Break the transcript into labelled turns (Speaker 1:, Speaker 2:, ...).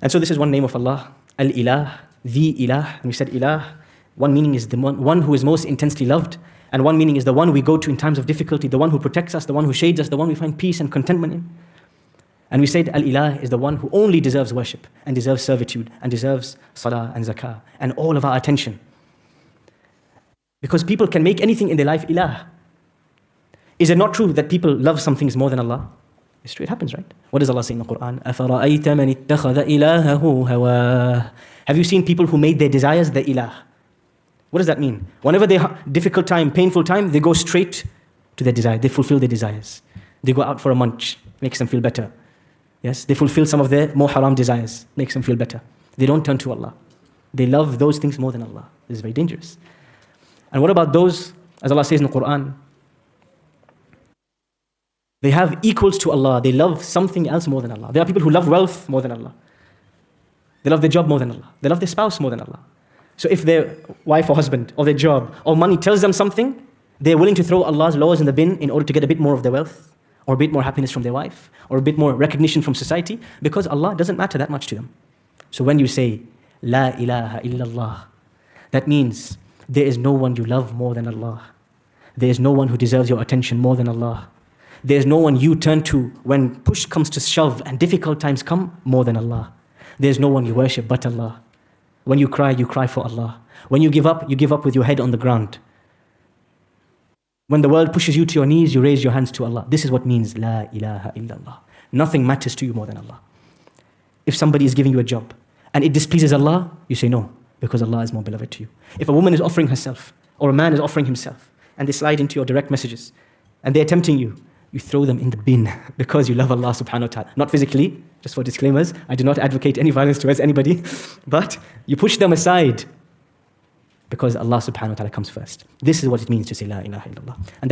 Speaker 1: And so this is one name of Allah, Al-Ilah, the Ilah. And we said Ilah, one meaning is the one who is most intensely loved, and one meaning is the one we go to in times of difficulty, the one who protects us, the one who shades us, the one we find peace and contentment in. And we said Al-Ilah is the one who only deserves worship and deserves servitude and deserves salah and zakah and all of our attention. Because people can make anything in their life Ilah. Is it not true that people love some things more than Allah? It's true, it happens, right? What does Allah say in the Quran? أَفَرَأَيْتَ مَنِ اتَّخَذَ إِلَهَهُ هَوَاهُ. Have you seen people who made their desires their ilah? What does that mean? Whenever they have difficult time, painful time, they go straight to their desire. They fulfill their desires. They go out for a munch, makes them feel better. Yes, they fulfill some of their more haram desires, makes them feel better. They don't turn to Allah. They love those things more than Allah. This is very dangerous. And what about those, as Allah says in the Quran, they have equals to Allah. They love something else more than Allah. There are people who love wealth more than Allah. They love their job more than Allah. They love their spouse more than Allah. So if their wife or husband or their job or money tells them something, they're willing to throw Allah's laws in the bin in order to get a bit more of their wealth, or a bit more happiness from their wife, or a bit more recognition from society, because Allah doesn't matter that much to them. So when you say, La ilaha illallah, that means there is no one you love more than Allah. There is no one who deserves your attention more than Allah. There is no one you turn to when push comes to shove and difficult times come more than Allah. There is no one you worship but Allah. When you cry for Allah. When you give up with your head on the ground. When the world pushes you to your knees, you raise your hands to Allah. This is what means La ilaha illallah. Nothing matters to you more than Allah. If somebody is giving you a job and it displeases Allah, you say no, because Allah is more beloved to you. If a woman is offering herself or a man is offering himself and they slide into your direct messages and they're tempting you, you throw them in the bin because you love Allah subhanahu wa ta'ala. Not physically, just for disclaimers. I do not advocate any violence towards anybody. But you push them aside because Allah subhanahu wa ta'ala comes first. This is what it means to say La ilaha illallah. And that is